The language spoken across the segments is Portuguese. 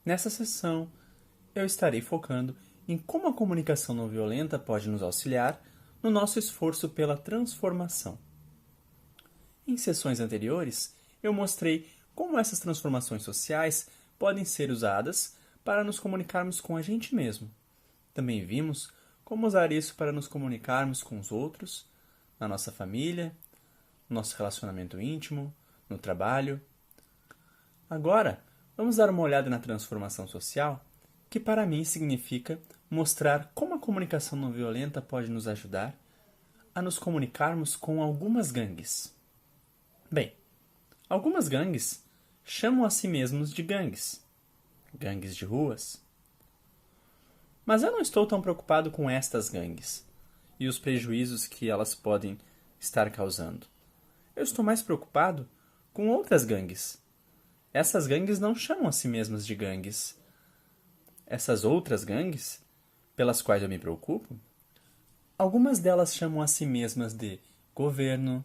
Nessa sessão, eu estarei focando em como a comunicação não violenta pode nos auxiliar no nosso esforço pela transformação. Em sessões anteriores, eu mostrei como essas transformações sociais podem ser usadas para nos comunicarmos com a gente mesmo. Também vimos como usar isso para nos comunicarmos com os outros, na nossa família, no nosso relacionamento íntimo, no trabalho. Agora, vamos dar uma olhada na transformação social, que para mim significa mostrar como a comunicação não violenta pode nos ajudar a nos comunicarmos com algumas gangues. Bem, algumas gangues chamam a si mesmos de gangues, gangues de ruas. Mas eu não estou tão preocupado com estas gangues e os prejuízos que elas podem estar causando. Eu estou mais preocupado com outras gangues. Essas gangues não chamam a si mesmas de gangues. Essas outras gangues, pelas quais eu me preocupo, algumas delas chamam a si mesmas de governo.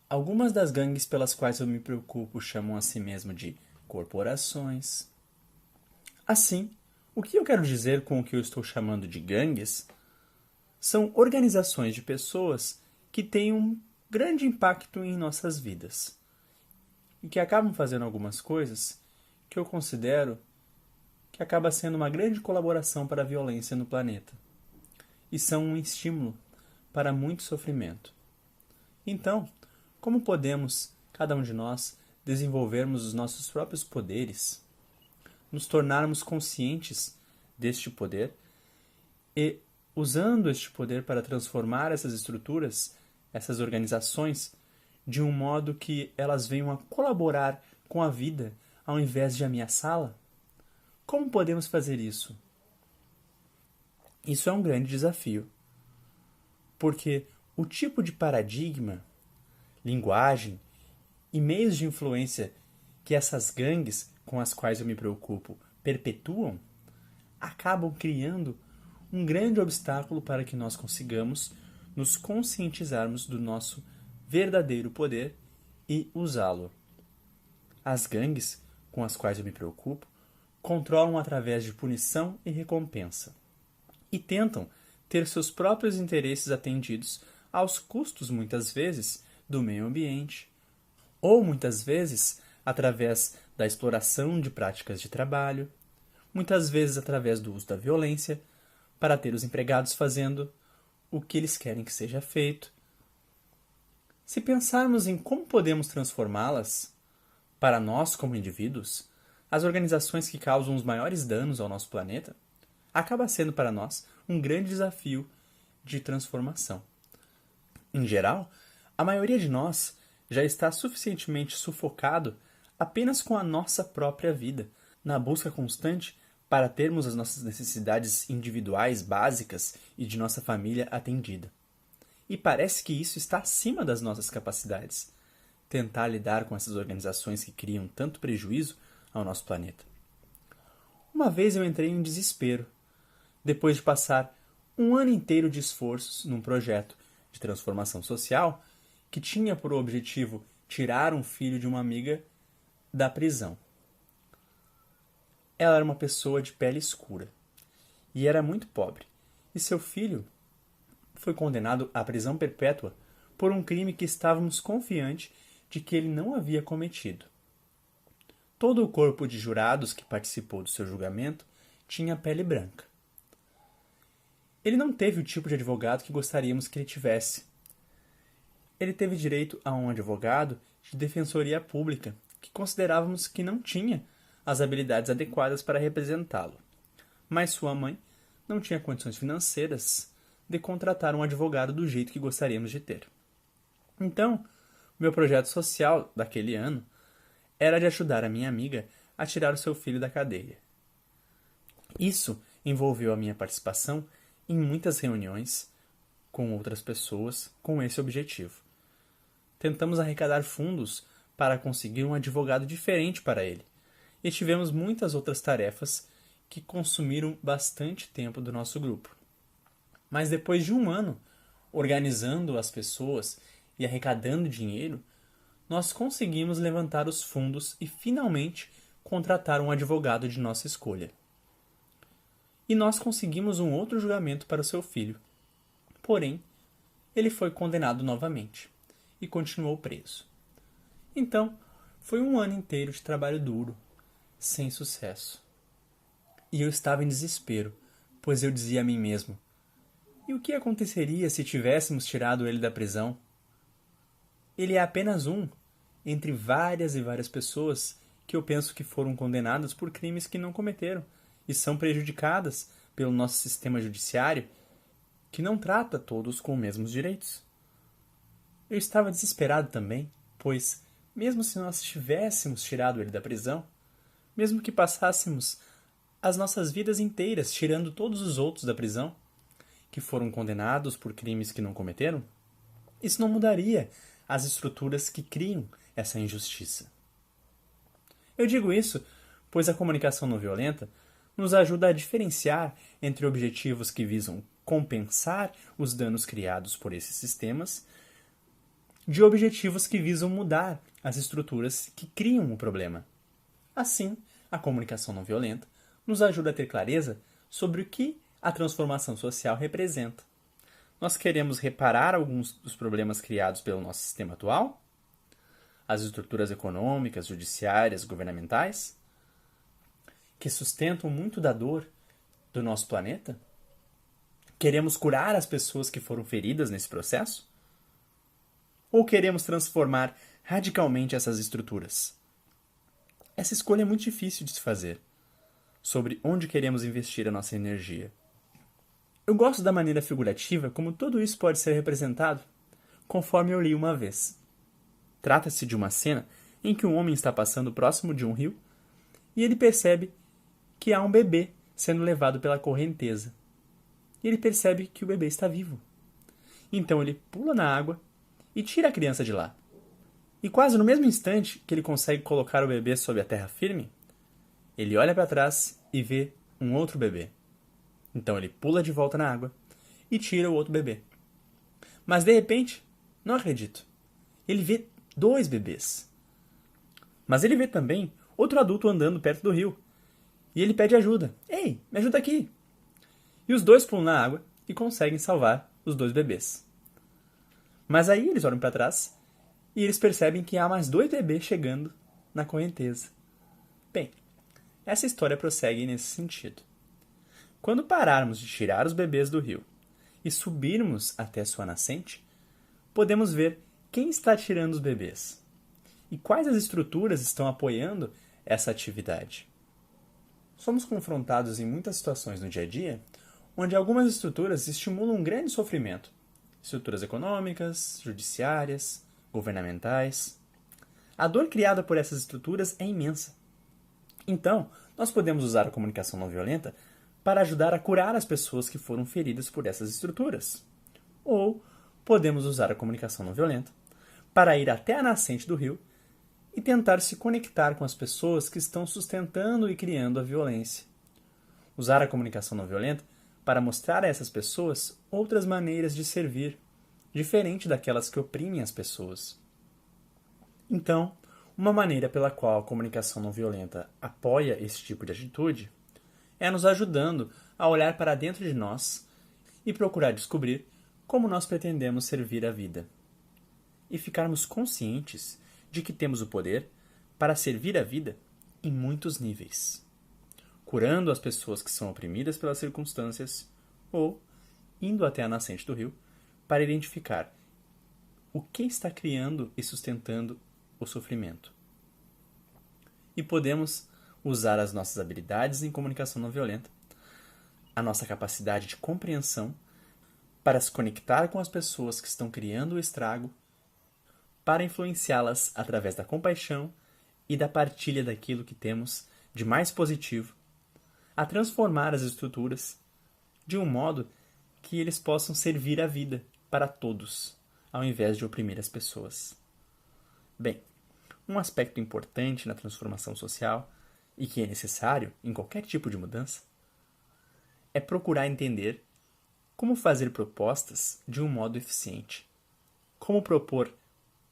Algumas das gangues pelas quais eu me preocupo chamam a si mesmo de corporações. Assim, o que eu quero dizer com o que eu estou chamando de gangues são organizações de pessoas que têm um grande impacto em nossas vidas e que acabam fazendo algumas coisas que eu considero que acaba sendo uma grande colaboração para a violência no planeta e são um estímulo para muito sofrimento. Então, como podemos, cada um de nós, desenvolvermos os nossos próprios poderes, nos tornarmos conscientes deste poder e, usando este poder para transformar essas estruturas, essas organizações, de um modo que elas venham a colaborar com a vida ao invés de ameaçá-la? Como podemos fazer isso? Isso é um grande desafio, porque o tipo de paradigma, linguagem e meios de influência que essas gangues com as quais eu me preocupo perpetuam, acabam criando um grande obstáculo para que nós consigamos nos conscientizarmos do nosso verdadeiro poder e usá-lo. As gangues com as quais eu me preocupo controlam através de punição e recompensa e tentam ter seus próprios interesses atendidos aos custos, muitas vezes, do meio ambiente, ou muitas vezes através da exploração de práticas de trabalho, muitas vezes através do uso da violência, para ter os empregados fazendo o que eles querem que seja feito. Se pensarmos em como podemos transformá-las, para nós como indivíduos, as organizações que causam os maiores danos ao nosso planeta, acaba sendo para nós um grande desafio de transformação. Em geral, a maioria de nós já está suficientemente sufocado apenas com a nossa própria vida, na busca constante para termos as nossas necessidades individuais básicas e de nossa família atendida. E parece que isso está acima das nossas capacidades, tentar lidar com essas organizações que criam tanto prejuízo ao nosso planeta. Uma vez eu entrei em desespero, depois de passar um ano inteiro de esforços num projeto de transformação social que tinha por objetivo tirar um filho de uma amiga da prisão. Ela era uma pessoa de pele escura e era muito pobre, e seu filho foi condenado à prisão perpétua por um crime que estávamos confiantes de que ele não havia cometido. Todo o corpo de jurados que participou do seu julgamento tinha pele branca. Ele não teve o tipo de advogado que gostaríamos que ele tivesse. Ele teve direito a um advogado de defensoria pública, que considerávamos que não tinha as habilidades adequadas para representá-lo. Mas sua mãe não tinha condições financeiras de contratar um advogado do jeito que gostaríamos de ter. Então, meu projeto social daquele ano era de ajudar a minha amiga a tirar o seu filho da cadeia. Isso envolveu a minha participação em muitas reuniões com outras pessoas com esse objetivo. Tentamos arrecadar fundos para conseguir um advogado diferente para ele, e tivemos muitas outras tarefas que consumiram bastante tempo do nosso grupo. Mas depois de um ano organizando as pessoas e arrecadando dinheiro, nós conseguimos levantar os fundos e finalmente contratar um advogado de nossa escolha. E nós conseguimos um outro julgamento para o seu filho. Porém, ele foi condenado novamente e continuou preso. Então, foi um ano inteiro de trabalho duro, sem sucesso. E eu estava em desespero, pois eu dizia a mim mesmo: e o que aconteceria se tivéssemos tirado ele da prisão? Ele é apenas um, entre várias e várias pessoas que eu penso que foram condenadas por crimes que não cometeram e são prejudicadas pelo nosso sistema judiciário, que não trata todos com os mesmos direitos. Eu estava desesperado também, pois, mesmo se nós tivéssemos tirado ele da prisão, mesmo que passássemos as nossas vidas inteiras tirando todos os outros da prisão, que foram condenados por crimes que não cometeram, isso não mudaria as estruturas que criam essa injustiça. Eu digo isso pois a comunicação não violenta nos ajuda a diferenciar entre objetivos que visam compensar os danos criados por esses sistemas de objetivos que visam mudar as estruturas que criam o problema. Assim, a comunicação não violenta nos ajuda a ter clareza sobre o que a transformação social representa. Nós queremos reparar alguns dos problemas criados pelo nosso sistema atual? As estruturas econômicas, judiciárias, governamentais, que sustentam muito da dor do nosso planeta? Queremos curar as pessoas que foram feridas nesse processo? Ou queremos transformar radicalmente essas estruturas? Essa escolha é muito difícil de se fazer, sobre onde queremos investir a nossa energia. Eu gosto da maneira figurativa como tudo isso pode ser representado, conforme eu li uma vez. Trata-se de uma cena em que um homem está passando próximo de um rio e ele percebe que há um bebê sendo levado pela correnteza. E ele percebe que o bebê está vivo. Então ele pula na água e tira a criança de lá. E quase no mesmo instante que ele consegue colocar o bebê sob a terra firme, ele olha para trás e vê um outro bebê. Então ele pula de volta na água e tira o outro bebê. Mas de repente, não acredito, ele vê 2 bebês. Mas ele vê também outro adulto andando perto do rio. E ele pede ajuda. Ei, me ajuda aqui! E os 2 pulam na água e conseguem salvar os 2 bebês. Mas aí eles olham para trás e eles percebem que há mais 2 bebês chegando na correnteza. Bem, essa história prossegue nesse sentido. Quando pararmos de tirar os bebês do rio e subirmos até sua nascente, podemos ver quem está tirando os bebês e quais as estruturas estão apoiando essa atividade. Somos confrontados em muitas situações no dia a dia onde algumas estruturas estimulam um grande sofrimento. Estruturas econômicas, judiciárias, governamentais. A dor criada por essas estruturas é imensa. Então, nós podemos usar a comunicação não violenta para ajudar a curar as pessoas que foram feridas por essas estruturas. Ou podemos usar a comunicação não violenta para ir até a nascente do rio e tentar se conectar com as pessoas que estão sustentando e criando a violência. Usar a comunicação não violenta para mostrar a essas pessoas outras maneiras de servir, diferente daquelas que oprimem as pessoas. Então, uma maneira pela qual a comunicação não violenta apoia esse tipo de atitude é nos ajudando a olhar para dentro de nós e procurar descobrir como nós pretendemos servir a vida. E ficarmos conscientes de que temos o poder para servir a vida em muitos níveis. Curando as pessoas que são oprimidas pelas circunstâncias ou indo até a nascente do rio para identificar o que está criando e sustentando o sofrimento. E podemos usar as nossas habilidades em comunicação não violenta, a nossa capacidade de compreensão para se conectar com as pessoas que estão criando o estrago, para influenciá-las através da compaixão e da partilha daquilo que temos de mais positivo, a transformar as estruturas de um modo que eles possam servir a vida para todos, ao invés de oprimir as pessoas. Bem, um aspecto importante na transformação social e que é necessário em qualquer tipo de mudança é procurar entender como fazer propostas de um modo eficiente. Como propor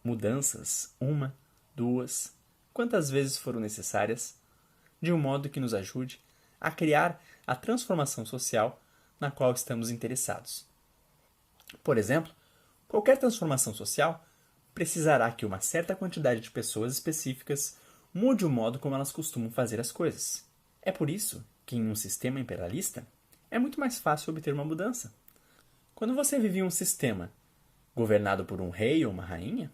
mudanças, 1, 2, quantas vezes foram necessárias, de um modo que nos ajude a criar a transformação social na qual estamos interessados. Por exemplo, qualquer transformação social precisará que uma certa quantidade de pessoas específicas mude o modo como elas costumam fazer as coisas. É por isso que, em um sistema imperialista, é muito mais fácil obter uma mudança. Quando você vive em um sistema governado por um rei ou uma rainha,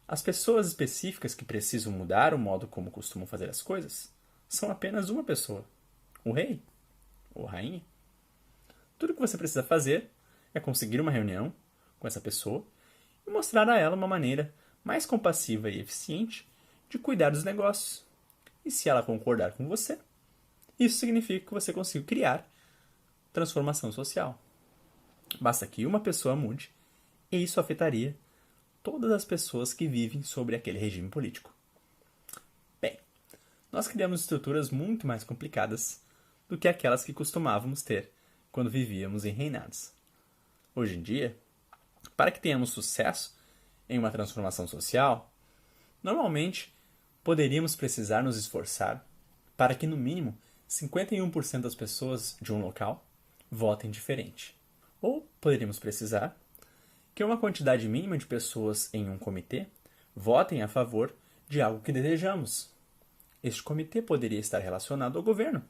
as pessoas específicas que precisam mudar o modo como costumam fazer as coisas são apenas uma pessoa, o rei ou a rainha. Tudo o que você precisa fazer é conseguir uma reunião com essa pessoa e mostrar a ela uma maneira mais compassiva e eficiente de cuidar dos negócios. E se ela concordar com você, isso significa que você conseguiu criar transformação social. Basta que uma pessoa mude, e isso afetaria todas as pessoas que vivem sobre aquele regime político. Bem, nós criamos estruturas muito mais complicadas do que aquelas que costumávamos ter quando vivíamos em reinados. Hoje em dia, para que tenhamos sucesso em uma transformação social, normalmente poderíamos precisar nos esforçar para que, no mínimo, 51% das pessoas de um local votem diferente. Ou poderíamos precisar que uma quantidade mínima de pessoas em um comitê votem a favor de algo que desejamos. Este comitê poderia estar relacionado ao governo,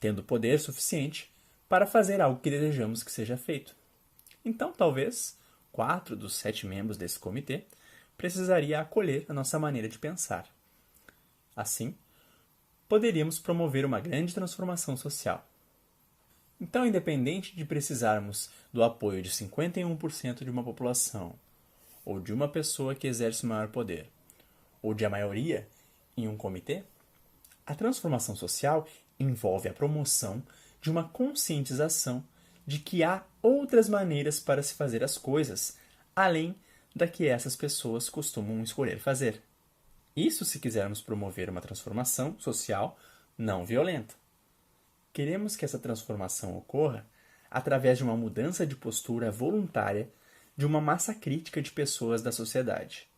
tendo poder suficiente para fazer algo que desejamos que seja feito. Então, talvez, 4 dos 7 membros desse comitê precisaria acolher a nossa maneira de pensar. Assim, poderíamos promover uma grande transformação social. Então, independente de precisarmos do apoio de 51% de uma população, ou de uma pessoa que exerce maior poder, ou de a maioria em um comitê, a transformação social envolve a promoção de uma conscientização de que há outras maneiras para se fazer as coisas, além da que essas pessoas costumam escolher fazer. Isso se quisermos promover uma transformação social não violenta. Queremos que essa transformação ocorra através de uma mudança de postura voluntária de uma massa crítica de pessoas da sociedade.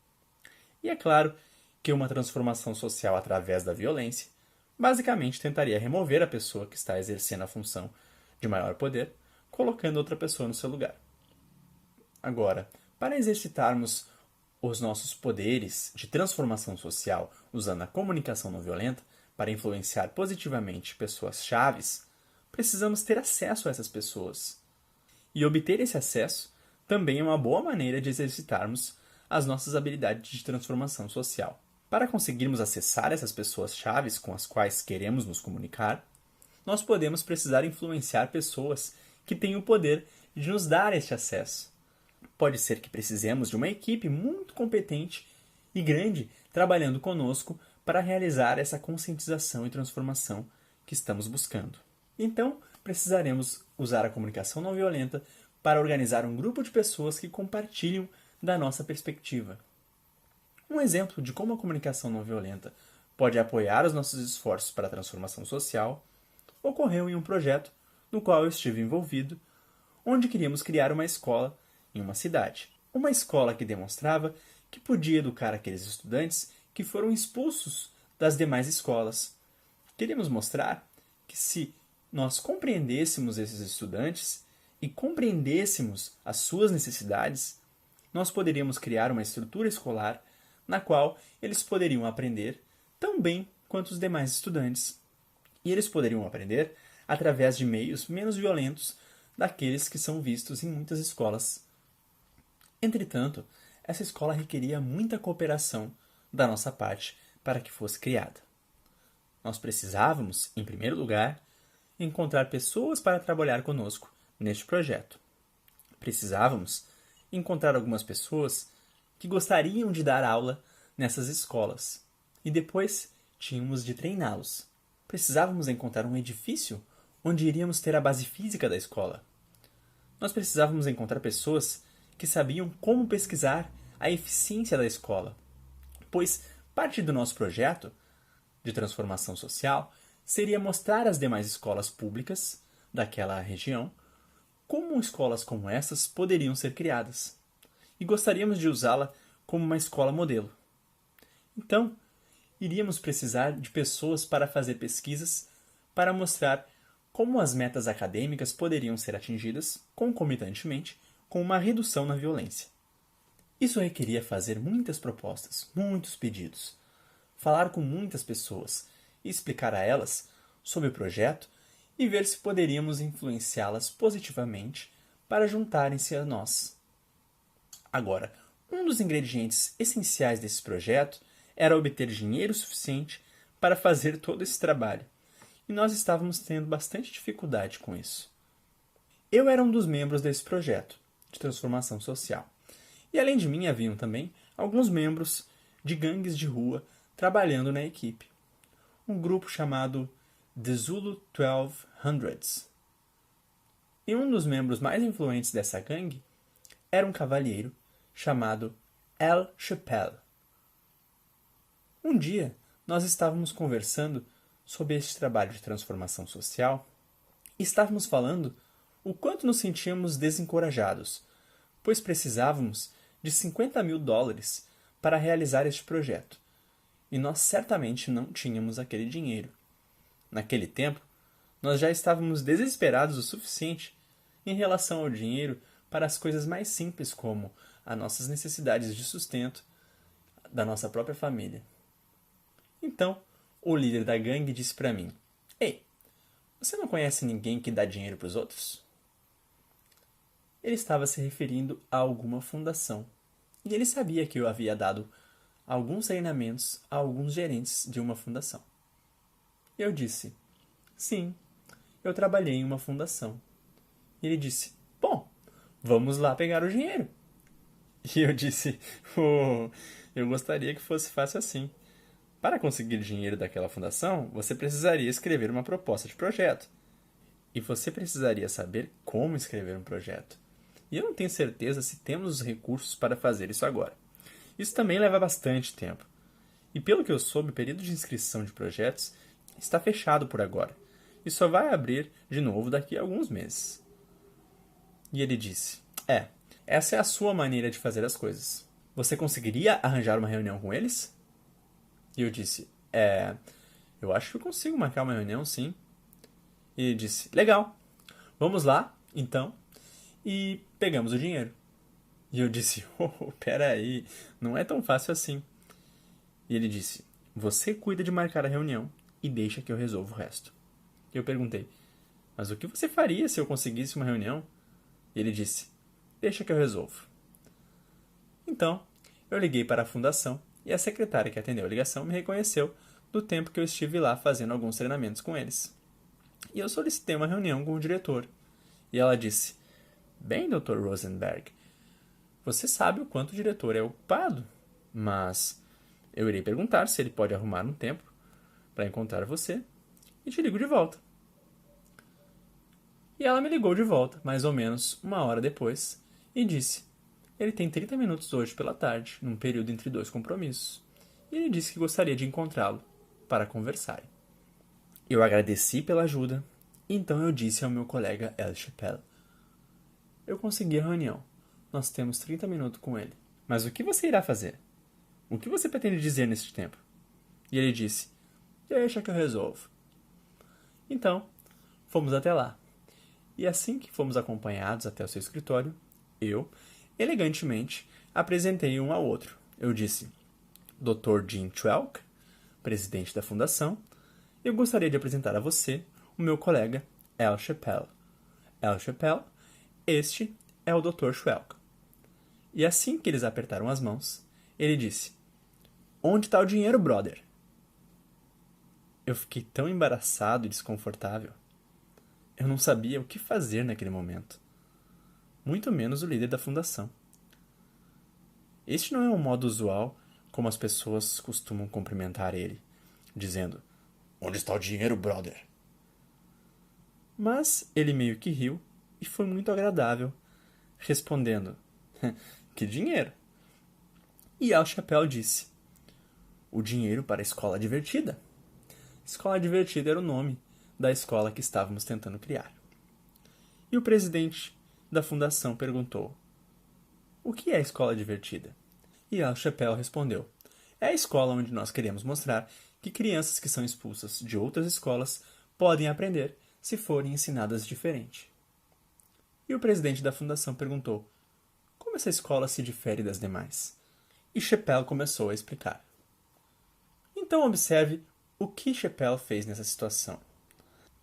E é claro que uma transformação social através da violência basicamente tentaria remover a pessoa que está exercendo a função de maior poder, colocando outra pessoa no seu lugar. Agora, para exercitarmos os nossos poderes de transformação social usando a comunicação não violenta para influenciar positivamente pessoas chaves, precisamos ter acesso a essas pessoas. E obter esse acesso também é uma boa maneira de exercitarmos as nossas habilidades de transformação social. Para conseguirmos acessar essas pessoas chaves com as quais queremos nos comunicar, nós podemos precisar influenciar pessoas que têm o poder de nos dar este acesso. Pode ser que precisemos de uma equipe muito competente e grande trabalhando conosco para realizar essa conscientização e transformação que estamos buscando. Então, precisaremos usar a comunicação não violenta para organizar um grupo de pessoas que compartilham da nossa perspectiva. Um exemplo de como a comunicação não violenta pode apoiar os nossos esforços para a transformação social ocorreu em um projeto no qual eu estive envolvido, onde queríamos criar uma escola em uma cidade. Uma escola que demonstrava que podia educar aqueles estudantes que foram expulsos das demais escolas. Queríamos mostrar que se nós compreendêssemos esses estudantes e compreendêssemos as suas necessidades, nós poderíamos criar uma estrutura escolar na qual eles poderiam aprender tão bem quanto os demais estudantes. E eles poderiam aprender através de meios menos violentos daqueles que são vistos em muitas escolas. Entretanto, essa escola requeria muita cooperação da nossa parte para que fosse criada. Nós precisávamos, em primeiro lugar, encontrar pessoas para trabalhar conosco neste projeto. Precisávamos encontrar algumas pessoas que gostariam de dar aula nessas escolas e depois tínhamos de treiná-los. Precisávamos encontrar um edifício onde iríamos ter a base física da escola. Nós precisávamos encontrar pessoas que sabiam como pesquisar a eficiência da escola, pois parte do nosso projeto de transformação social seria mostrar às demais escolas públicas daquela região como escolas como essas poderiam ser criadas, e gostaríamos de usá-la como uma escola modelo. Então, iríamos precisar de pessoas para fazer pesquisas para mostrar como as metas acadêmicas poderiam ser atingidas concomitantemente com uma redução na violência. Isso requeria fazer muitas propostas, muitos pedidos, falar com muitas pessoas e explicar a elas sobre o projeto e ver se poderíamos influenciá-las positivamente para juntarem-se a nós. Agora, um dos ingredientes essenciais desse projeto era obter dinheiro suficiente para fazer todo esse trabalho, e nós estávamos tendo bastante dificuldade com isso. Eu era um dos membros desse projeto de transformação social, e além de mim haviam também alguns membros de gangues de rua trabalhando na equipe, um grupo chamado The Zulu 1200. E um dos membros mais influentes dessa gangue era um cavalheiro chamado El Chappelle. Um dia, nós estávamos conversando sobre este trabalho de transformação social e estávamos falando o quanto nos sentíamos desencorajados, pois precisávamos de $50.000 para realizar este projeto, e nós certamente não tínhamos aquele dinheiro. Naquele tempo, nós já estávamos desesperados o suficiente em relação ao dinheiro para as coisas mais simples como as nossas necessidades de sustento da nossa própria família. Então, o líder da gangue disse para mim: "Ei, você não conhece ninguém que dá dinheiro para os outros?" Ele estava se referindo a alguma fundação, e ele sabia que eu havia dado alguns treinamentos a alguns gerentes de uma fundação. Eu disse: "Sim, eu trabalhei em uma fundação." E ele disse: "Bom, vamos lá pegar o dinheiro." E eu disse: "Oh, eu gostaria que fosse fácil assim. Para conseguir dinheiro daquela fundação, você precisaria escrever uma proposta de projeto. E você precisaria saber como escrever um projeto. E eu não tenho certeza se temos os recursos para fazer isso agora. Isso também leva bastante tempo. E pelo que eu soube, o período de inscrição de projetos está fechado por agora. E só vai abrir de novo daqui a alguns meses." E ele disse: essa é a sua maneira de fazer as coisas. Você conseguiria arranjar uma reunião com eles?" E eu disse: eu acho que eu consigo marcar uma reunião, sim." E ele disse: "Legal, vamos lá, então." E pegamos o dinheiro. E eu disse: peraí, não é tão fácil assim." E ele disse: "Você cuida de marcar a reunião e deixa que eu resolvo o resto." E eu perguntei: "Mas o que você faria se eu conseguisse uma reunião?" E ele disse: "Deixa que eu resolvo." Então, eu liguei para a fundação e a secretária que atendeu a ligação me reconheceu do tempo que eu estive lá fazendo alguns treinamentos com eles. E eu solicitei uma reunião com o diretor. E ela disse: "Bem, Dr. Rosenberg, você sabe o quanto o diretor é ocupado, mas eu irei perguntar se ele pode arrumar um tempo para encontrar você e te ligo de volta." E ela me ligou de volta, mais ou menos uma hora depois, e disse: "Ele tem 30 minutos hoje pela tarde, num período entre dois compromissos. E ele disse que gostaria de encontrá-lo para conversarem." Eu agradeci pela ajuda, então eu disse ao meu colega El Chappelle: "Eu consegui a reunião. Nós temos 30 minutos com ele. Mas o que você irá fazer? O que você pretende dizer nesse tempo?" E ele disse: "Deixa que eu resolvo." Então, fomos até lá. E assim que fomos acompanhados até o seu escritório, eu, elegantemente, apresentei um ao outro. Eu disse: "Dr. Jim Twelk, presidente da fundação, eu gostaria de apresentar a você o meu colega El Chappelle. El Chappelle, este é o Dr. Twelk." E assim que eles apertaram as mãos, ele disse: "Onde está o dinheiro, brother?" Eu fiquei tão embaraçado e desconfortável. Eu não sabia o que fazer naquele momento. Muito menos o líder da fundação. Este não é um modo usual como as pessoas costumam cumprimentar ele, dizendo: "Onde está o dinheiro, brother?" Mas ele meio que riu e foi muito agradável, respondendo: "Que dinheiro?" E Al Chappelle disse: "O dinheiro para a escola divertida." Escola Divertida era o nome da escola que estávamos tentando criar. E o presidente da fundação perguntou: "O que é escola divertida?" E Al Chappelle respondeu: É a escola onde nós queremos mostrar que crianças que são expulsas de outras escolas podem aprender se forem ensinadas diferente. E o presidente da fundação perguntou: como essa escola se difere das demais? E Chappelle começou a explicar. Então observe o que Chappelle fez nessa situação.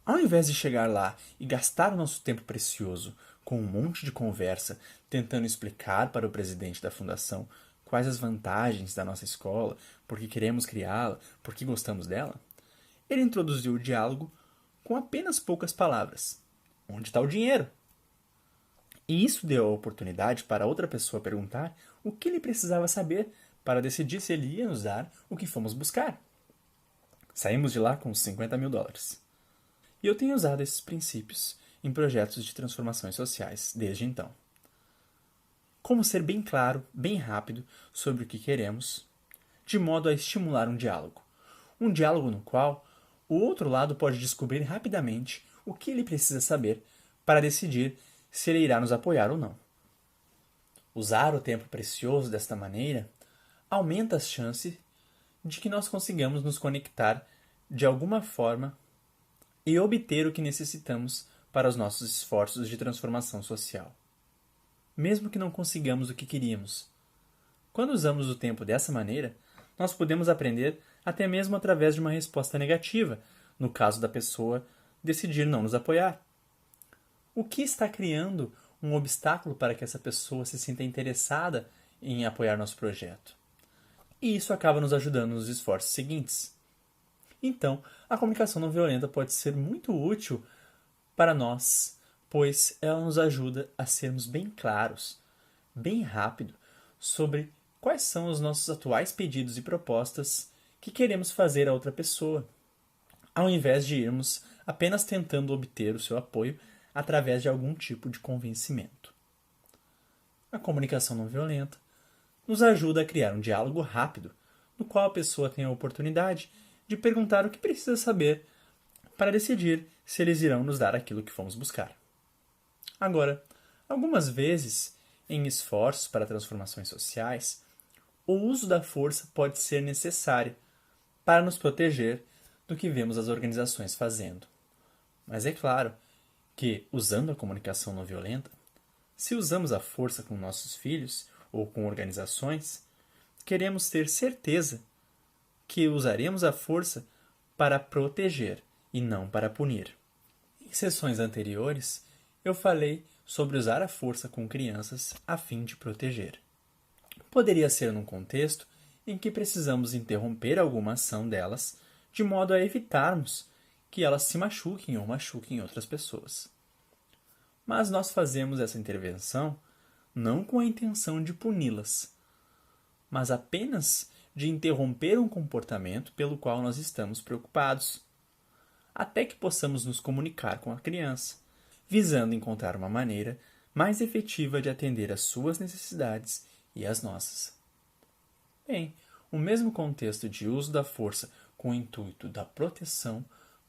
Ao invés de chegar lá e gastar o nosso tempo precioso com um monte de conversa tentando explicar para o presidente da fundação quais as vantagens da nossa escola, por que queremos criá-la, por que gostamos dela, ele introduziu o diálogo com apenas poucas palavras. Onde está o dinheiro? E isso deu a oportunidade para outra pessoa perguntar o que ele precisava saber para decidir se ele ia nos dar o que fomos buscar. Saímos de lá com $50.000. E eu tenho usado esses princípios em projetos de transformações sociais desde então. Como ser bem claro, bem rápido sobre o que queremos, de modo a estimular um diálogo. Um diálogo no qual o outro lado pode descobrir rapidamente o que ele precisa saber para decidir se ele irá nos apoiar ou não. Usar o tempo precioso desta maneira aumenta as chances de que nós consigamos nos conectar de alguma forma e obter o que necessitamos para os nossos esforços de transformação social. Mesmo que não consigamos o que queríamos. Quando usamos o tempo dessa maneira, nós podemos aprender até mesmo através de uma resposta negativa, no caso da pessoa decidir não nos apoiar. O que está criando um obstáculo para que essa pessoa se sinta interessada em apoiar nosso projeto? E isso acaba nos ajudando nos esforços seguintes. Então, a comunicação não violenta pode ser muito útil para nós, pois ela nos ajuda a sermos bem claros, bem rápido, sobre quais são os nossos atuais pedidos e propostas que queremos fazer a outra pessoa, ao invés de irmos apenas tentando obter o seu apoio através de algum tipo de convencimento. A comunicação não violenta nos ajuda a criar um diálogo rápido, no qual a pessoa tem a oportunidade de perguntar o que precisa saber para decidir se eles irão nos dar aquilo que fomos buscar. Agora, algumas vezes, em esforços para transformações sociais, o uso da força pode ser necessário para nos proteger do que vemos as organizações fazendo. Mas é claro que, usando a comunicação não violenta, se usamos a força com nossos filhos ou com organizações, queremos ter certeza que usaremos a força para proteger e não para punir. Em sessões anteriores, eu falei sobre usar a força com crianças a fim de proteger. Poderia ser num contexto em que precisamos interromper alguma ação delas de modo a evitarmos que elas se machuquem ou machuquem outras pessoas. Mas nós fazemos essa intervenção não com a intenção de puni-las, mas apenas de interromper um comportamento pelo qual nós estamos preocupados, até que possamos nos comunicar com a criança, visando encontrar uma maneira mais efetiva de atender às suas necessidades e às nossas. Bem, o mesmo contexto de uso da força com o intuito da proteção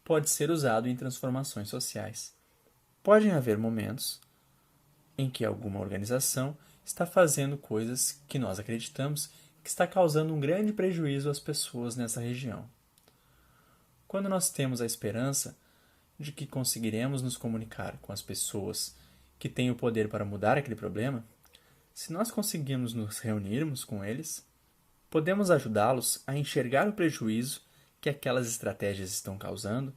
pode ser usado em transformações sociais. Podem haver momentos em que alguma organização está fazendo coisas que nós acreditamos que está causando um grande prejuízo às pessoas nessa região. Quando nós temos a esperança de que conseguiremos nos comunicar com as pessoas que têm o poder para mudar aquele problema, se nós conseguirmos nos reunirmos com eles, podemos ajudá-los a enxergar o prejuízo que aquelas estratégias estão causando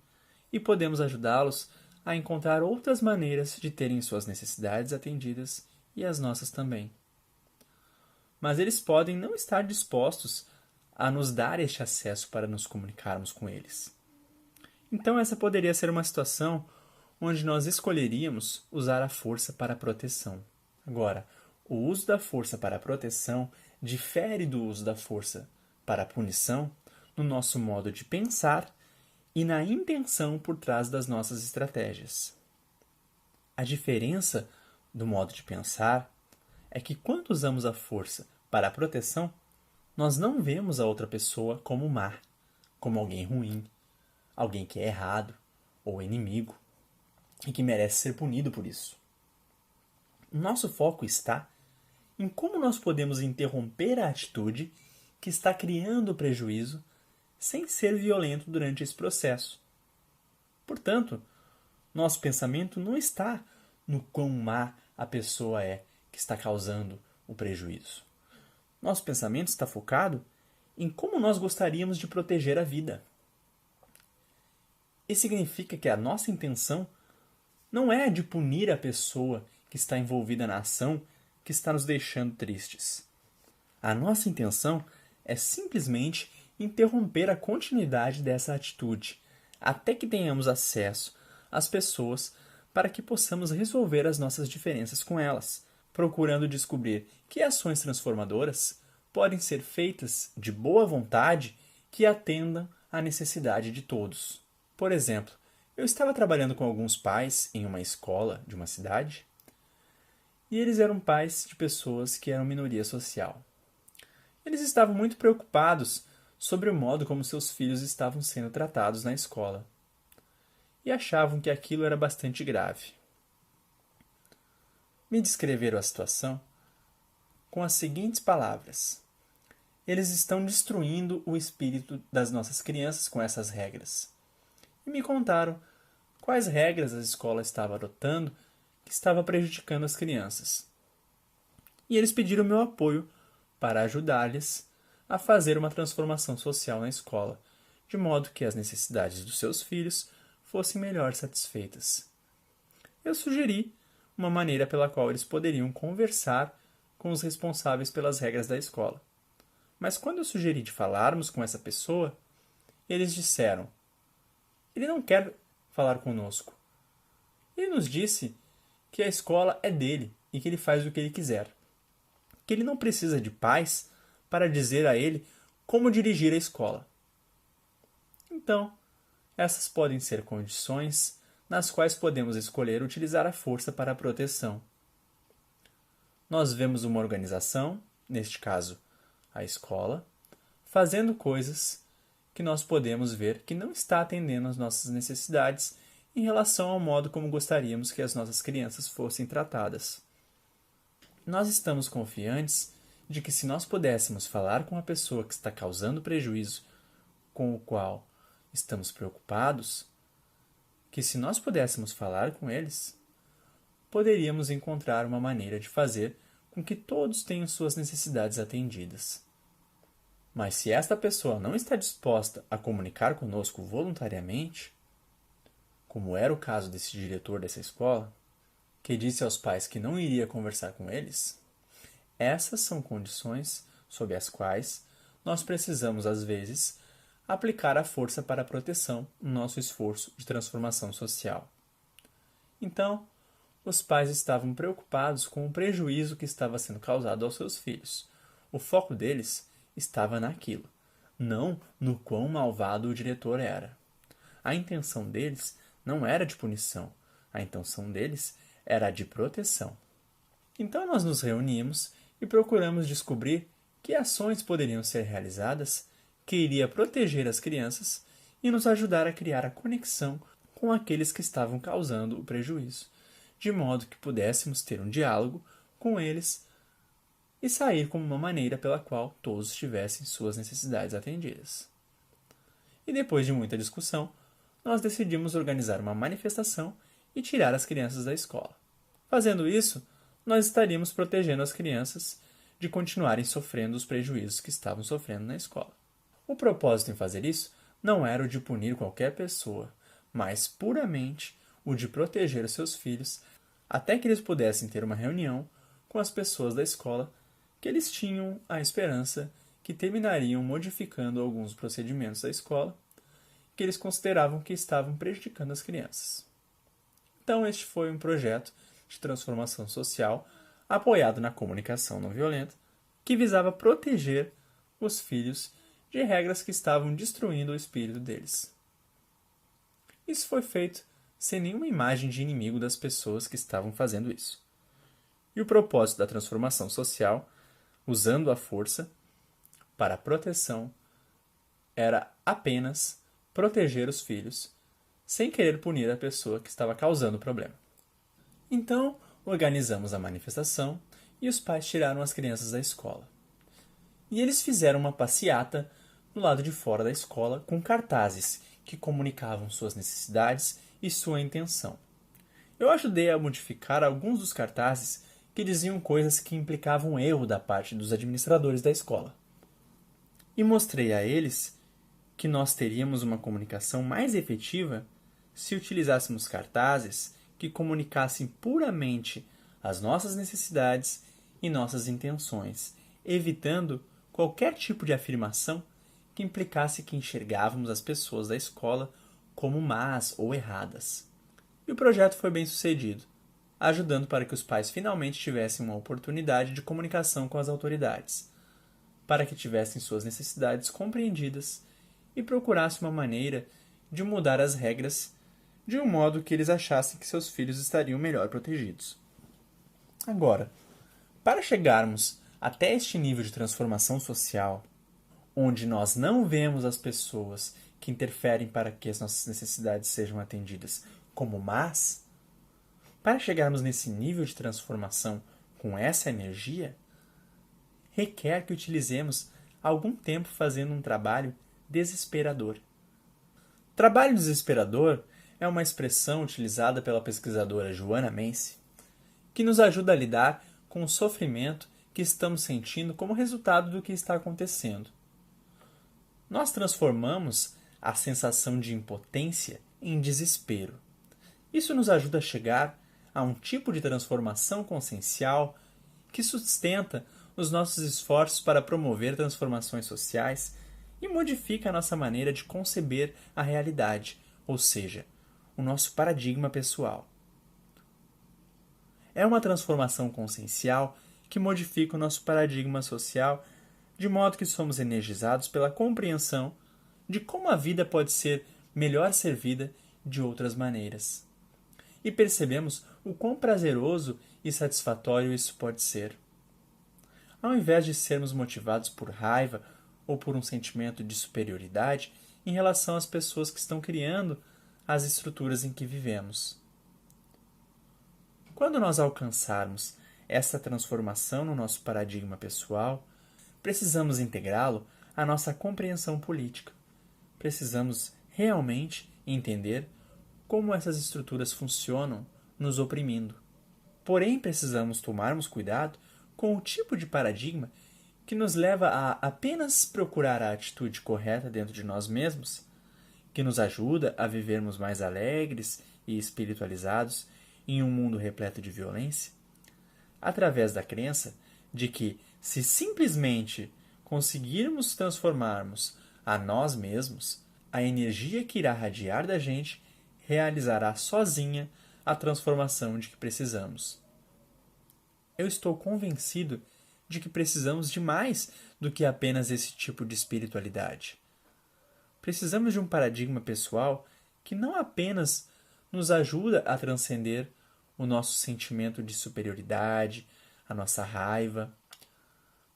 e podemos ajudá-los a encontrar outras maneiras de terem suas necessidades atendidas e as nossas também. Mas eles podem não estar dispostos a nos dar este acesso para nos comunicarmos com eles. Então essa poderia ser uma situação onde nós escolheríamos usar a força para a proteção. Agora, o uso da força para a proteção difere do uso da força para a punição no nosso modo de pensar e na intenção por trás das nossas estratégias. A diferença do modo de pensar é que quando usamos a força para a proteção, nós não vemos a outra pessoa como má, como alguém ruim, alguém que é errado ou inimigo e que merece ser punido por isso. O nosso foco está em como nós podemos interromper a atitude que está criando prejuízo sem ser violento durante esse processo. Portanto, nosso pensamento não está no quão má a pessoa é que está causando o prejuízo. Nosso pensamento está focado em como nós gostaríamos de proteger a vida. Isso significa que a nossa intenção não é a de punir a pessoa que está envolvida na ação que está nos deixando tristes. A nossa intenção é simplesmente interromper a continuidade dessa atitude, até que tenhamos acesso às pessoas para que possamos resolver as nossas diferenças com elas, procurando descobrir que ações transformadoras podem ser feitas de boa vontade que atendam à necessidade de todos. Por exemplo, eu estava trabalhando com alguns pais em uma escola de uma cidade e eles eram pais de pessoas que eram minoria social. Eles estavam muito preocupados sobre o modo como seus filhos estavam sendo tratados na escola e achavam que aquilo era bastante grave. Me descreveram a situação com as seguintes palavras: eles estão destruindo o espírito das nossas crianças com essas regras. E me contaram quais regras a escola estava adotando que estava prejudicando as crianças. E eles pediram meu apoio para ajudar-lhes a fazer uma transformação social na escola, de modo que as necessidades dos seus filhos fossem melhor satisfeitas. Eu sugeri uma maneira pela qual eles poderiam conversar com os responsáveis pelas regras da escola. Mas quando eu sugeri de falarmos com essa pessoa, eles disseram: ele não quer falar conosco. Ele nos disse que a escola é dele e que ele faz o que ele quiser. Que ele não precisa de pais para dizer a ele como dirigir a escola. Então, essas podem ser condições nas quais podemos escolher utilizar a força para a proteção. Nós vemos uma organização, neste caso a escola, fazendo coisas que nós podemos ver que não está atendendo às nossas necessidades em relação ao modo como gostaríamos que as nossas crianças fossem tratadas. Nós estamos confiantes de que se nós pudéssemos falar com a pessoa que está causando prejuízo, com o qual estamos preocupados, que se nós pudéssemos falar com eles, poderíamos encontrar uma maneira de fazer com que todos tenham suas necessidades atendidas. Mas se esta pessoa não está disposta a comunicar conosco voluntariamente, como era o caso desse diretor dessa escola, que disse aos pais que não iria conversar com eles, essas são condições sob as quais nós precisamos, às vezes, aplicar a força para a proteção no nosso esforço de transformação social. Então, os pais estavam preocupados com o prejuízo que estava sendo causado aos seus filhos. O foco deles estava naquilo, não no quão malvado o diretor era. A intenção deles não era de punição, a intenção deles era a de proteção. Então nós nos reunimos e procuramos descobrir que ações poderiam ser realizadas que iria proteger as crianças e nos ajudar a criar a conexão com aqueles que estavam causando o prejuízo, de modo que pudéssemos ter um diálogo com eles e sair como uma maneira pela qual todos tivessem suas necessidades atendidas. E depois de muita discussão, nós decidimos organizar uma manifestação e tirar as crianças da escola. Fazendo isso, nós estaríamos protegendo as crianças de continuarem sofrendo os prejuízos que estavam sofrendo na escola. O propósito em fazer isso não era o de punir qualquer pessoa, mas puramente o de proteger os seus filhos até que eles pudessem ter uma reunião com as pessoas da escola que eles tinham a esperança que terminariam modificando alguns procedimentos da escola que eles consideravam que estavam prejudicando as crianças. Então este foi um projeto de transformação social apoiado na comunicação não violenta que visava proteger os filhos de regras que estavam destruindo o espírito deles. Isso foi feito sem nenhuma imagem de inimigo das pessoas que estavam fazendo isso. E o propósito da transformação social, usando a força para a proteção, era apenas proteger os filhos, sem querer punir a pessoa que estava causando o problema. Então, organizamos a manifestação e os pais tiraram as crianças da escola. E eles fizeram uma passeata no lado de fora da escola com cartazes que comunicavam suas necessidades e sua intenção. Eu ajudei a modificar alguns dos cartazes que diziam coisas que implicavam erro da parte dos administradores da escola. E mostrei a eles que nós teríamos uma comunicação mais efetiva se utilizássemos cartazes que comunicassem puramente as nossas necessidades e nossas intenções, evitando qualquer tipo de afirmação que implicasse que enxergávamos as pessoas da escola como más ou erradas. E o projeto foi bem sucedido, ajudando para que os pais finalmente tivessem uma oportunidade de comunicação com as autoridades, para que tivessem suas necessidades compreendidas e procurassem uma maneira de mudar as regras de um modo que eles achassem que seus filhos estariam melhor protegidos. Agora, para chegarmos até este nível de transformação social, onde nós não vemos as pessoas que interferem para que as nossas necessidades sejam atendidas como más, para chegarmos nesse nível de transformação com essa energia, requer que utilizemos algum tempo fazendo um trabalho desesperador. Trabalho desesperador é uma expressão utilizada pela pesquisadora Joanna Macy, que nos ajuda a lidar com o sofrimento que estamos sentindo como resultado do que está acontecendo. Nós transformamos a sensação de impotência em desespero. Isso nos ajuda a chegar a um tipo de transformação consciencial que sustenta os nossos esforços para promover transformações sociais e modifica a nossa maneira de conceber a realidade, ou seja, o nosso paradigma pessoal. É uma transformação consciencial que modifica o nosso paradigma social de modo que somos energizados pela compreensão de como a vida pode ser melhor servida de outras maneiras. E percebemos o quão prazeroso e satisfatório isso pode ser. Ao invés de sermos motivados por raiva ou por um sentimento de superioridade em relação às pessoas que estão criando as estruturas em que vivemos. Quando nós alcançarmos essa transformação no nosso paradigma pessoal, precisamos integrá-lo à nossa compreensão política. Precisamos realmente entender como essas estruturas funcionam nos oprimindo. Porém, precisamos tomarmos cuidado com o tipo de paradigma que nos leva a apenas procurar a atitude correta dentro de nós mesmos, que nos ajuda a vivermos mais alegres e espiritualizados em um mundo repleto de violência, através da crença de que, se simplesmente conseguirmos transformarmos a nós mesmos, a energia que irá radiar da gente realizará sozinha a transformação de que precisamos. Eu estou convencido de que precisamos de mais do que apenas esse tipo de espiritualidade. Precisamos de um paradigma pessoal que não apenas nos ajuda a transcender o nosso sentimento de superioridade, a nossa raiva,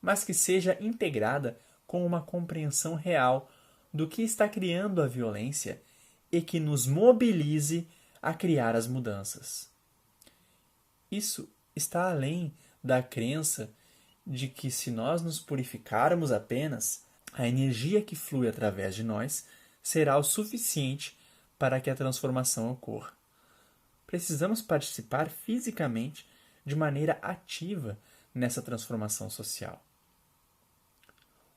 mas que seja integrada com uma compreensão real do que está criando a violência e que nos mobilize a criar as mudanças. Isso está além da crença de que, se nós nos purificarmos apenas, a energia que flui através de nós será o suficiente para que a transformação ocorra. Precisamos participar fisicamente de maneira ativa nessa transformação social.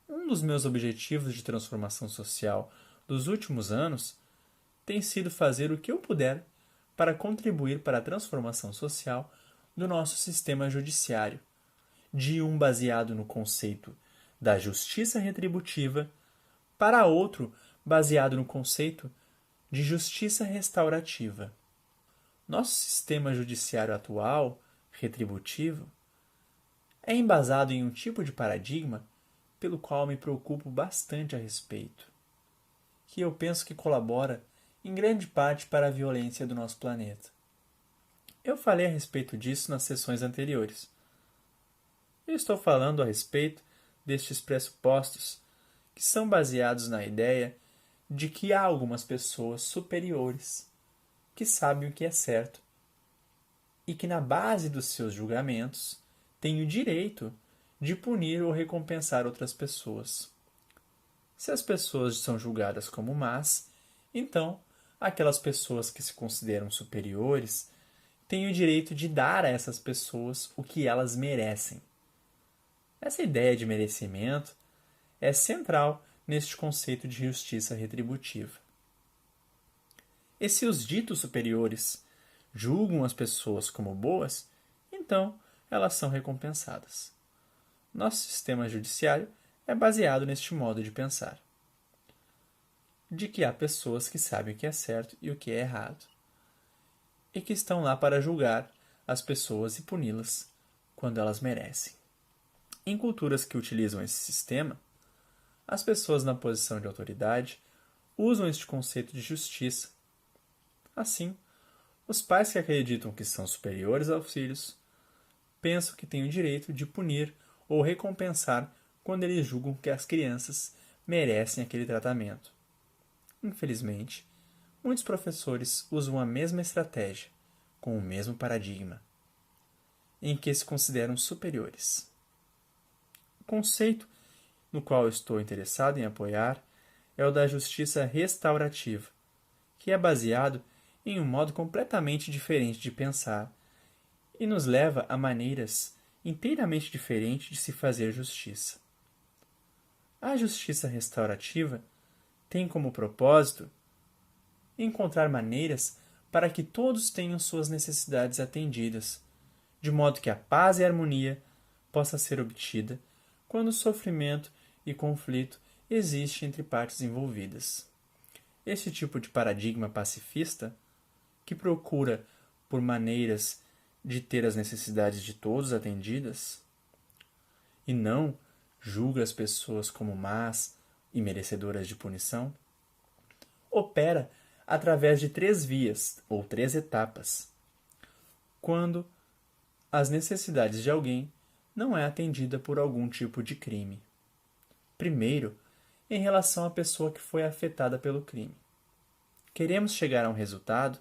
Um dos meus objetivos de transformação social dos últimos anos tem sido fazer o que eu puder para contribuir para a transformação social do nosso sistema judiciário, de um baseado no conceito da justiça retributiva para outro baseado no conceito de justiça restaurativa. Nosso sistema judiciário atual, retributivo, é embasado em um tipo de paradigma pelo qual me preocupo bastante a respeito, que eu penso que colabora em grande parte para a violência do nosso planeta. Eu falei a respeito disso nas sessões anteriores. Eu estou falando a respeito destes pressupostos que são baseados na ideia de que há algumas pessoas superiores que sabem o que é certo e que, na base dos seus julgamentos, têm o direito de punir ou recompensar outras pessoas. Se as pessoas são julgadas como más, então aquelas pessoas que se consideram superiores têm o direito de dar a essas pessoas o que elas merecem. Essa ideia de merecimento é central neste conceito de justiça retributiva. E se os ditos superiores julgam as pessoas como boas, então elas são recompensadas. Nosso sistema judiciário é baseado neste modo de pensar. De que há pessoas que sabem o que é certo e o que é errado, e que estão lá para julgar as pessoas e puni-las quando elas merecem. Em culturas que utilizam esse sistema, as pessoas na posição de autoridade usam este conceito de justiça. Assim, os pais que acreditam que são superiores aos filhos pensam que têm o direito de punir ou recompensar quando eles julgam que as crianças merecem aquele tratamento. Infelizmente, muitos professores usam a mesma estratégia, com o mesmo paradigma, em que se consideram superiores. O conceito no qual eu estou interessado em apoiar é o da justiça restaurativa, que é baseado em um modo completamente diferente de pensar e nos leva a maneiras inteiramente diferentes de se fazer justiça. A justiça restaurativa tem como propósito encontrar maneiras para que todos tenham suas necessidades atendidas, de modo que a paz e a harmonia possa ser obtida quando o sofrimento e conflito existe entre partes envolvidas. Este tipo de paradigma pacifista, que procura por maneiras de ter as necessidades de todos atendidas, e não julga as pessoas como más e merecedoras de punição, opera através de 3 vias, ou 3 etapas, quando as necessidades de alguém não é atendida por algum tipo de crime. Primeiro, em relação à pessoa que foi afetada pelo crime. Queremos chegar a um resultado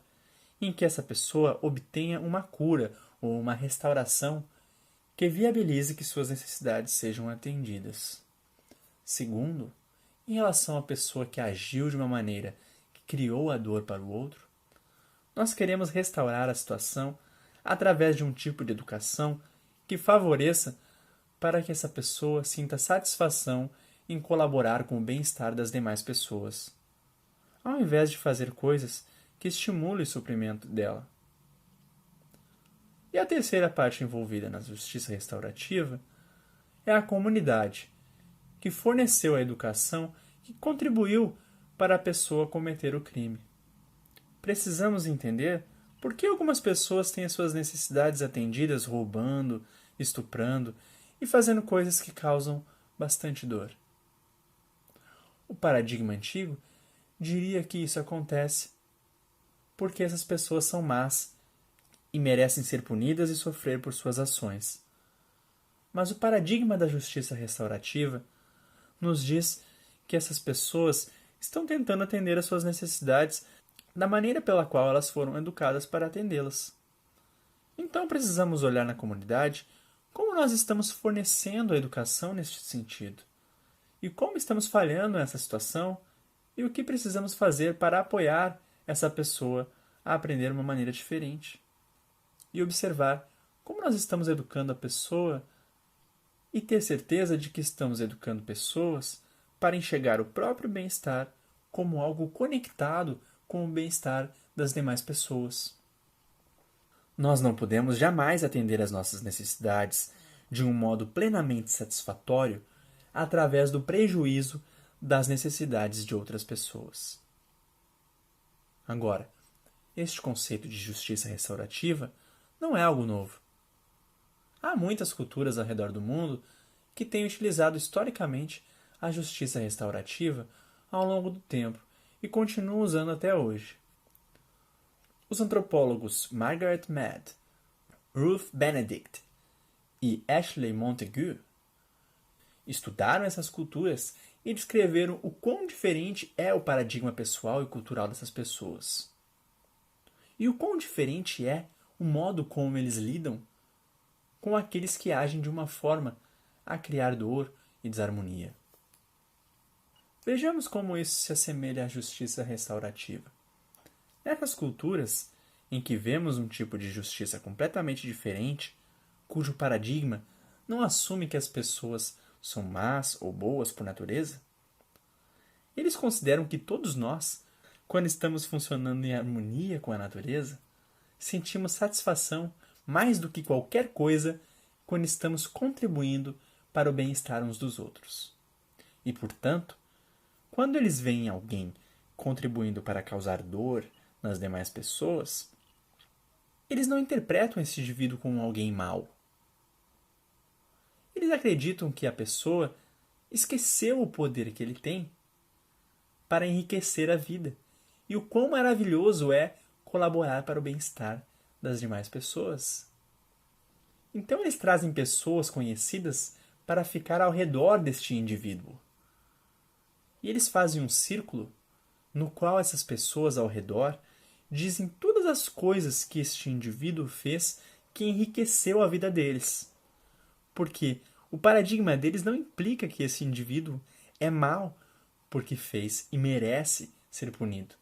em que essa pessoa obtenha uma cura ou uma restauração que viabilize que suas necessidades sejam atendidas. Segundo, em relação à pessoa que agiu de uma maneira que criou a dor para o outro, nós queremos restaurar a situação através de um tipo de educação que favoreça para que essa pessoa sinta satisfação em colaborar com o bem-estar das demais pessoas, ao invés de fazer coisas que estimulem o sofrimento dela. E a terceira parte envolvida na justiça restaurativa é a comunidade, que forneceu a educação que contribuiu para a pessoa cometer o crime. Precisamos entender por que algumas pessoas têm as suas necessidades atendidas roubando, estuprando e fazendo coisas que causam bastante dor. O paradigma antigo diria que isso acontece porque essas pessoas são más e merecem ser punidas e sofrer por suas ações. Mas o paradigma da justiça restaurativa nos diz que essas pessoas estão tentando atender às suas necessidades da maneira pela qual elas foram educadas para atendê-las. Então precisamos olhar na comunidade como nós estamos fornecendo a educação neste sentido, e como estamos falhando nessa situação, e o que precisamos fazer para apoiar essa pessoa a aprender uma maneira diferente. E observar como nós estamos educando a pessoa e ter certeza de que estamos educando pessoas para enxergar o próprio bem-estar como algo conectado com o bem-estar das demais pessoas. Nós não podemos jamais atender às nossas necessidades de um modo plenamente satisfatório através do prejuízo das necessidades de outras pessoas. Agora, este conceito de justiça restaurativa não é algo novo. Há muitas culturas ao redor do mundo que têm utilizado historicamente a justiça restaurativa ao longo do tempo e continuam usando até hoje. Os antropólogos Margaret Mead, Ruth Benedict e Ashley Montagu estudaram essas culturas e descreveram o quão diferente é o paradigma pessoal e cultural dessas pessoas. E o quão diferente é o modo como eles lidam com aqueles que agem de uma forma a criar dor e desarmonia. Vejamos como isso se assemelha à justiça restaurativa. Nessas culturas, em que vemos um tipo de justiça completamente diferente, cujo paradigma não assume que as pessoas são más ou boas por natureza, eles consideram que todos nós, quando estamos funcionando em harmonia com a natureza, sentimos satisfação mais do que qualquer coisa quando estamos contribuindo para o bem-estar uns dos outros. E, portanto, quando eles veem alguém contribuindo para causar dor nas demais pessoas, eles não interpretam esse indivíduo como alguém mau. Eles acreditam que a pessoa esqueceu o poder que ele tem para enriquecer a vida e o quão maravilhoso é colaborar para o bem-estar das demais pessoas. Então eles trazem pessoas conhecidas para ficar ao redor deste indivíduo. E eles fazem um círculo no qual essas pessoas ao redor dizem todas as coisas que este indivíduo fez que enriqueceu a vida deles. Porque o paradigma deles não implica que esse indivíduo é mau porque fez e merece ser punido.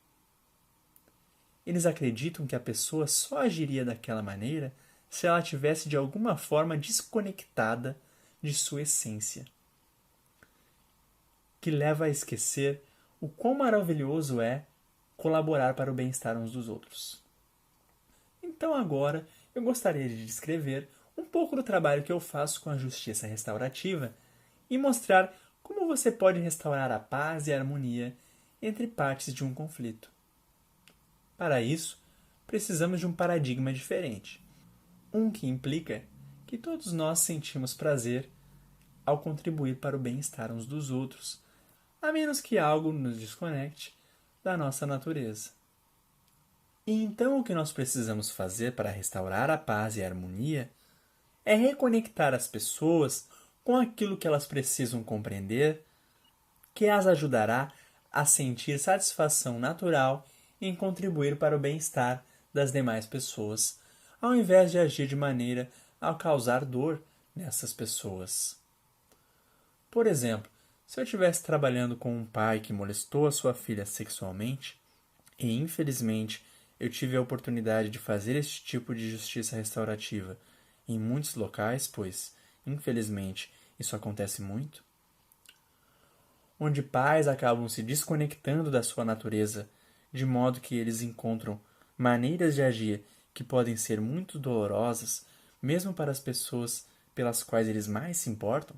Eles acreditam que a pessoa só agiria daquela maneira se ela tivesse de alguma forma desconectada de sua essência, que leva a esquecer o quão maravilhoso é colaborar para o bem-estar uns dos outros. Então agora eu gostaria de descrever um pouco do trabalho que eu faço com a justiça restaurativa e mostrar como você pode restaurar a paz e a harmonia entre partes de um conflito. Para isso, precisamos de um paradigma diferente, um que implica que todos nós sentimos prazer ao contribuir para o bem-estar uns dos outros, a menos que algo nos desconecte da nossa natureza. E então o que nós precisamos fazer para restaurar a paz e a harmonia é reconectar as pessoas com aquilo que elas precisam compreender, que as ajudará a sentir satisfação natural em contribuir para o bem-estar das demais pessoas, ao invés de agir de maneira a causar dor nessas pessoas. Por exemplo, se eu estivesse trabalhando com um pai que molestou a sua filha sexualmente, e infelizmente eu tive a oportunidade de fazer este tipo de justiça restaurativa em muitos locais, pois, infelizmente, isso acontece muito, onde pais acabam se desconectando da sua natureza, de modo que eles encontram maneiras de agir que podem ser muito dolorosas, mesmo para as pessoas pelas quais eles mais se importam.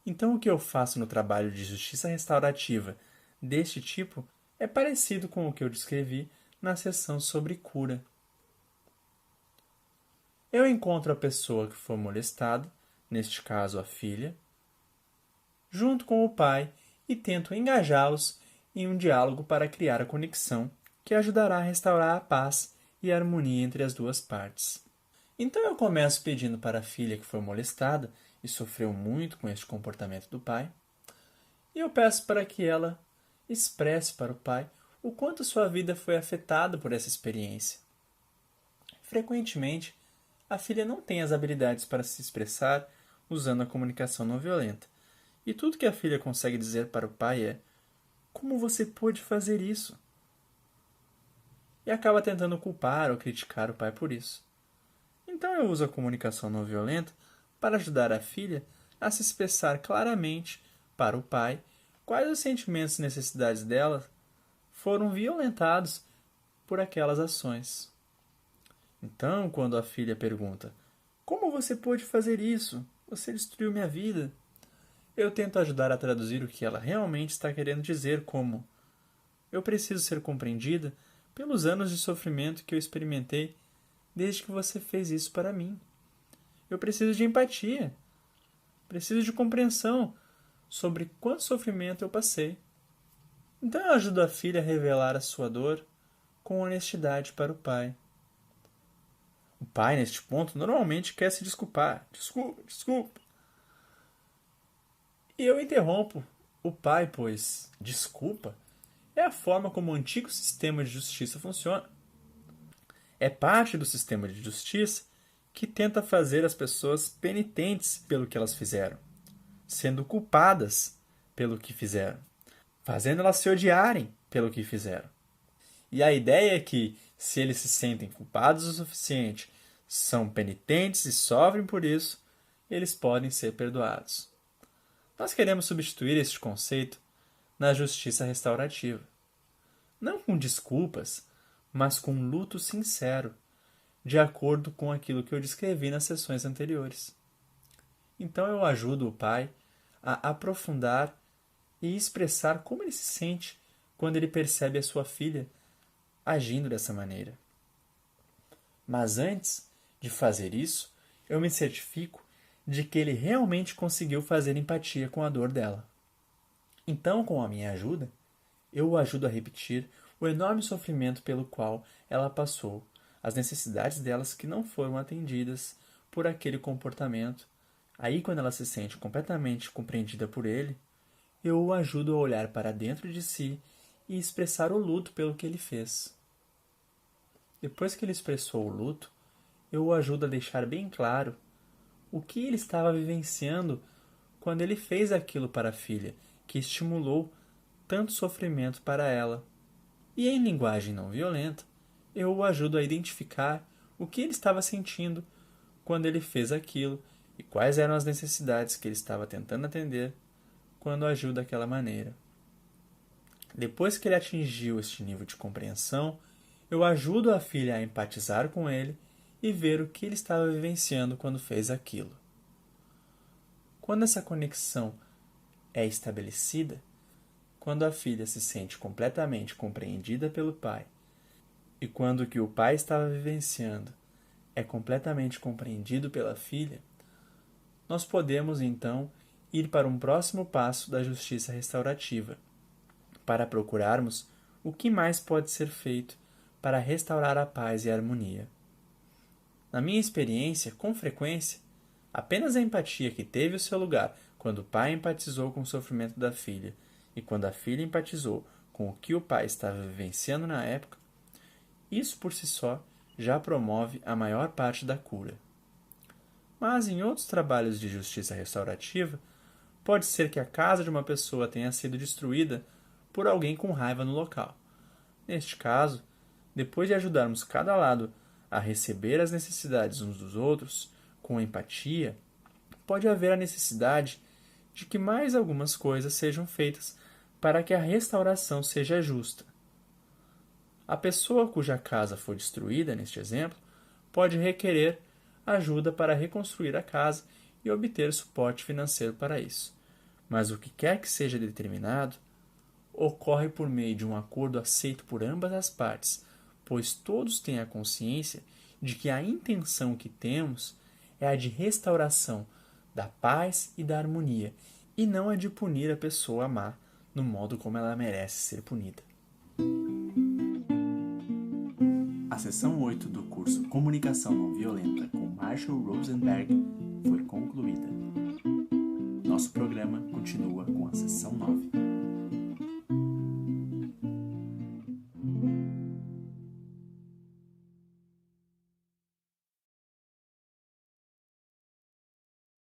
Então o que eu faço no trabalho de justiça restaurativa deste tipo é parecido com o que eu descrevi na sessão sobre cura. Eu encontro a pessoa que foi molestada, neste caso a filha, junto com o pai e tento engajá-los em um diálogo para criar a conexão que ajudará a restaurar a paz e a harmonia entre as duas partes. Então eu começo pedindo para a filha que foi molestada e sofreu muito com este comportamento do pai, e eu peço para que ela expresse para o pai o quanto sua vida foi afetada por essa experiência. Frequentemente, a filha não tem as habilidades para se expressar usando a comunicação não violenta, e tudo que a filha consegue dizer para o pai é: "Como você pôde fazer isso?" E acaba tentando culpar ou criticar o pai por isso. Então eu uso a comunicação não violenta para ajudar a filha a se expressar claramente para o pai quais os sentimentos e necessidades dela foram violentados por aquelas ações. Então, quando a filha pergunta: "Como você pôde fazer isso? Você destruiu minha vida." Eu tento ajudar a traduzir o que ela realmente está querendo dizer como: "Eu preciso ser compreendida pelos anos de sofrimento que eu experimentei desde que você fez isso para mim. Eu preciso de empatia. Preciso de compreensão sobre quanto sofrimento eu passei." Então eu ajudo a filha a revelar a sua dor com honestidade para o pai. O pai, neste ponto, normalmente quer se desculpar. Desculpa. E eu interrompo o pai, pois desculpa é a forma como o antigo sistema de justiça funciona. É parte do sistema de justiça que tenta fazer as pessoas penitentes pelo que elas fizeram, sendo culpadas pelo que fizeram, fazendo elas se odiarem pelo que fizeram. E a ideia é que, se eles se sentem culpados o suficiente, são penitentes e sofrem por isso, eles podem ser perdoados. Nós queremos substituir este conceito na justiça restaurativa. Não com desculpas, mas com um luto sincero, de acordo com aquilo que eu descrevi nas sessões anteriores. Então eu ajudo o pai a aprofundar e expressar como ele se sente quando ele percebe a sua filha agindo dessa maneira. Mas antes de fazer isso, eu me certifico de que ele realmente conseguiu fazer empatia com a dor dela. Então, com a minha ajuda, eu o ajudo a repetir o enorme sofrimento pelo qual ela passou, as necessidades delas que não foram atendidas por aquele comportamento. Aí, quando ela se sente completamente compreendida por ele, eu o ajudo a olhar para dentro de si e expressar o luto pelo que ele fez. Depois que ele expressou o luto, eu o ajudo a deixar bem claro o que ele estava vivenciando quando ele fez aquilo para a filha, que estimulou tanto sofrimento para ela. E em linguagem não violenta, eu o ajudo a identificar o que ele estava sentindo quando ele fez aquilo e quais eram as necessidades que ele estava tentando atender quando agiu daquela maneira. Depois que ele atingiu este nível de compreensão, eu ajudo a filha a empatizar com ele e ver o que ele estava vivenciando quando fez aquilo. Quando essa conexão é estabelecida, quando a filha se sente completamente compreendida pelo pai e quando o que o pai estava vivenciando é completamente compreendido pela filha, nós podemos então ir para um próximo passo da justiça restaurativa, para procurarmos o que mais pode ser feito para restaurar a paz e a harmonia. Na minha experiência, com frequência, apenas a empatia que teve o seu lugar quando o pai empatizou com o sofrimento da filha e quando a filha empatizou com o que o pai estava vivenciando na época, isso por si só já promove a maior parte da cura. Mas em outros trabalhos de justiça restaurativa, pode ser que a casa de uma pessoa tenha sido destruída por alguém com raiva no local. Neste caso, depois de ajudarmos cada lado a receber as necessidades uns dos outros, com empatia, pode haver a necessidade de que mais algumas coisas sejam feitas para que a restauração seja justa. A pessoa cuja casa foi destruída, neste exemplo, pode requerer ajuda para reconstruir a casa e obter suporte financeiro para isso. Mas o que quer que seja determinado, ocorre por meio de um acordo aceito por ambas as partes, pois todos têm a consciência de que a intenção que temos é a de restauração da paz e da harmonia, e não a de punir a pessoa má no modo como ela merece ser punida. A sessão 8 do curso Comunicação Não Violenta com Marshall Rosenberg foi concluída. Nosso programa continua com a sessão 9.